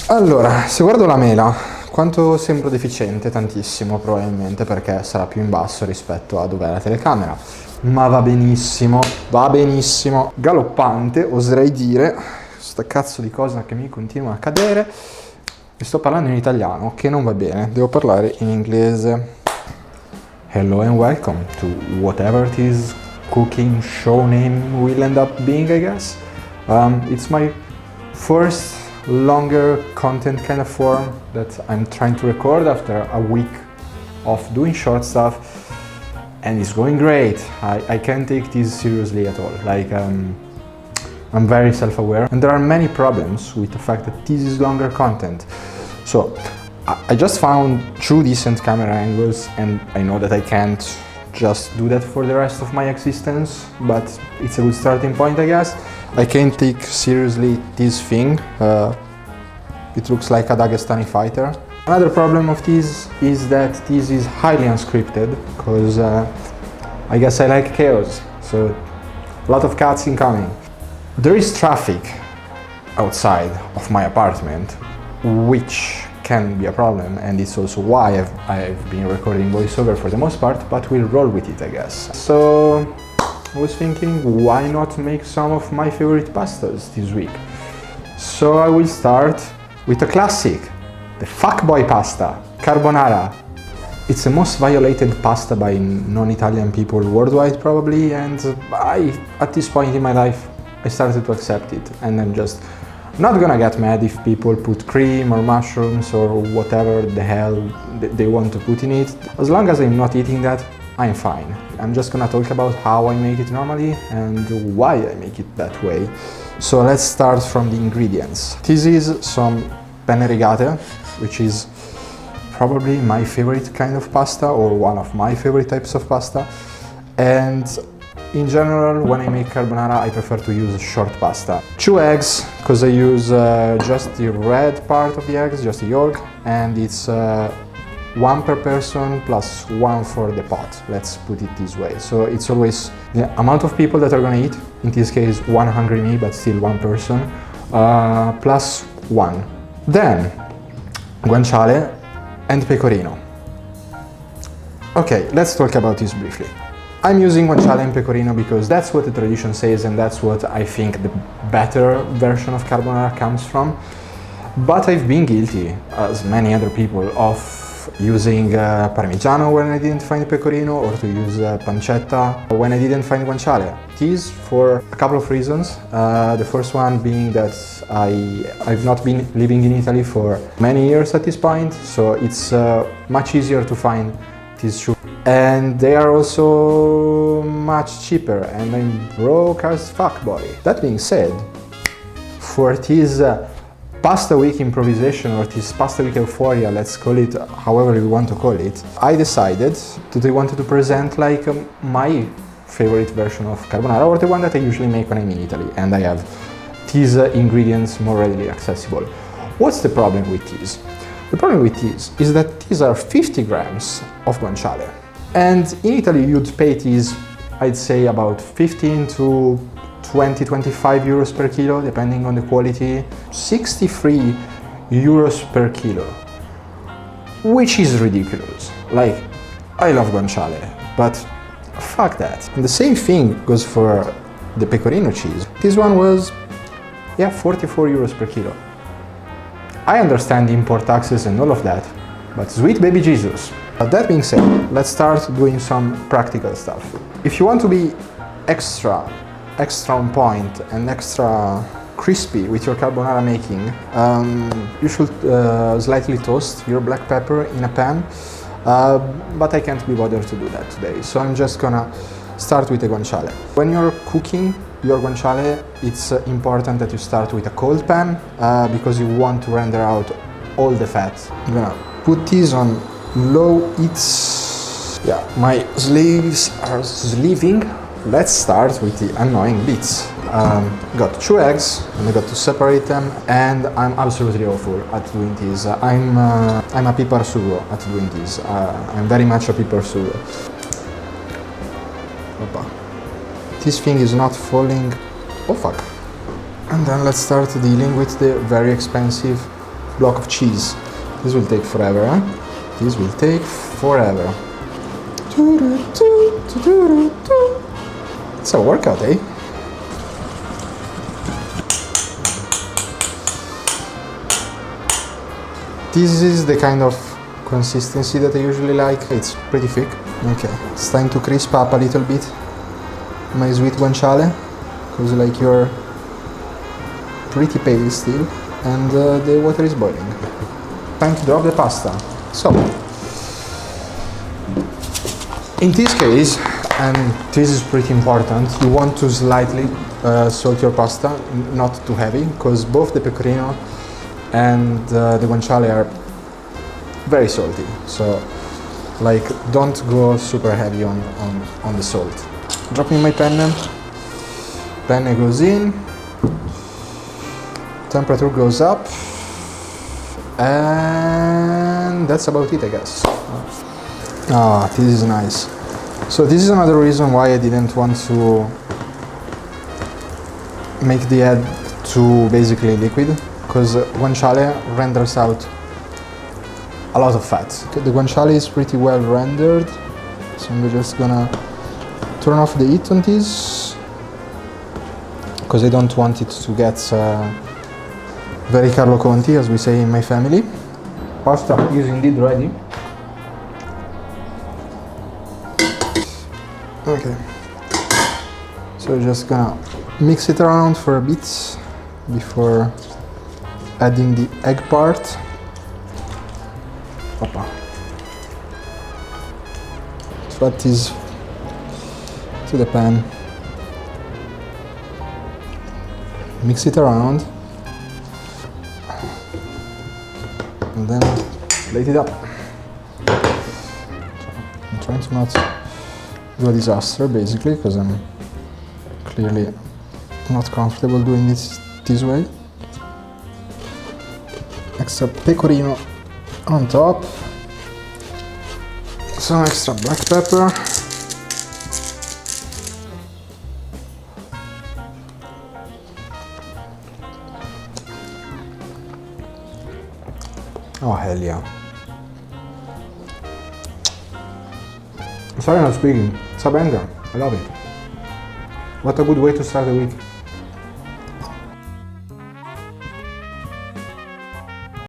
Allora, se guardo la mela, quanto sembro deficiente? Tantissimo, probabilmente, perché sarà più in basso rispetto a dov'è la telecamera. Ma va benissimo, va benissimo. Galoppante, oserei dire. Sta cazzo di cosa che mi continua a cadere. E sto parlando in italiano, che non va bene. Devo parlare in inglese. Hello and welcome to whatever it is cooking show name will end up being, I guess. It's my first longer content kind of form that I'm trying to record after a week of doing short stuff, and it's going great. I can't take this seriously at all. I'm very self-aware, and there are many problems with the fact that this is longer content. So I just found 2 decent camera angles, and I know that I can't just do that for the rest of my existence, but it's a good starting point, I guess. I can't take seriously this thing. It looks like a Dagestani fighter. Another problem of this is that this is highly unscripted, because I guess I like chaos, so a lot of cuts incoming. There is traffic outside of my apartment, which can be a problem, and it's also why I've been recording voiceover for the most part, but we'll roll with it, I guess. So I was thinking, why not make some of my favorite pastas this week? So I will start with a classic, the fuckboy pasta, carbonara. It's the most violated pasta by non-Italian people worldwide, probably, and at this point in my life, I started to accept it, and I'm just not gonna get mad if people put cream or mushrooms or whatever the hell they want to put in it. As long as I'm not eating that, I'm fine. I'm just gonna talk about how I make it normally and why I make it that way. So let's start from the ingredients. This is some penne rigate, which is probably my favorite kind of pasta, or one of my favorite types of pasta. And in general, when I make carbonara, I prefer to use short pasta. 2 eggs, because I use just the red part of the eggs, just the yolk, and it's 1 per person plus 1 for the pot. Let's put it this way. So it's always the amount of people that are gonna eat, in this case 1 hungry me, but still 1 person, plus 1. Then, guanciale and pecorino. Okay, let's talk about this briefly. I'm using guanciale and pecorino because that's what the tradition says, and that's what I think the better version of carbonara comes from. But I've been guilty, as many other people, of using parmigiano when I didn't find pecorino, or to use pancetta when I didn't find guanciale. This for a couple of reasons. The first one being that I've not been living in Italy for many years at this point, so it's much easier to find these two. And they are also much cheaper, and I'm broke as fuck, boy. That being said, for this Pasta Week improvisation, or this Pasta Week euphoria, let's call it however you want to call it, I decided that I wanted to present like my favorite version of carbonara, or the one that I usually make when I'm in Italy, and I have these ingredients more readily accessible. What's the problem with these? The problem with these is that these are 50 grams of guanciale. And in Italy you'd pay these, I'd say, about 15 to 20-25 euros per kilo, depending on the quality. 63 euros per kilo, which is ridiculous. Like, I love guanciale, but fuck that. And the same thing goes for the pecorino cheese. This one was, 44 euros per kilo. I understand the import taxes and all of that, but sweet baby Jesus. But that being said, let's start doing some practical stuff. If you want to be extra on point and extra crispy with your carbonara making, you should slightly toast your black pepper in a pan, but I can't be bothered to do that today, so I'm just gonna start with the guanciale. When you're cooking your guanciale, it's important that you start with a cold pan, because you want to render out all the fat. I'm gonna put these on low heats. Yeah, my sleeves are sleeving. Let's start with the annoying bits. Got 2 eggs, and I got to separate them, and I'm absolutely awful at doing this. I'm a pipar sugo at doing this. I'm very much a pipar sugo. Opa. This thing is not falling. Oh fuck. And then let's start dealing with the very expensive block of cheese. This will take forever, eh? This will take forever. It's a workout, eh? This is the kind of consistency that I usually like. It's pretty thick. Okay, it's time to crisp up a little bit my sweet guanciale, because like you're pretty pale still, and the water is boiling. Time to drop the pasta. So, in this case, and this is pretty important, you want to slightly salt your pasta, not too heavy, because both the pecorino and the guanciale are very salty. So, like, don't go super heavy on the salt. Dropping my penne. Penne goes in. Temperature goes up. And that's about it, I guess. Ah, this is nice. So this is another reason why I didn't want to make the egg too basically liquid, because guanciale renders out a lot of fat. The guanciale is pretty well rendered, so I'm just gonna turn off the heat on this, because I don't want it to get very Carlo Conti, as we say in my family. Pasta is indeed ready. Okay, so just gonna mix it around for a bit before adding the egg part. Opa. So that is to the pan. Mix it around. And then plate it up. I'm trying to not do a disaster, basically, because I'm clearly not comfortable doing this way. Extra pecorino on top. Some extra black pepper. Oh, hell yeah. Sorry, not speaking. It's a banger. I love it. What a good way to start the week.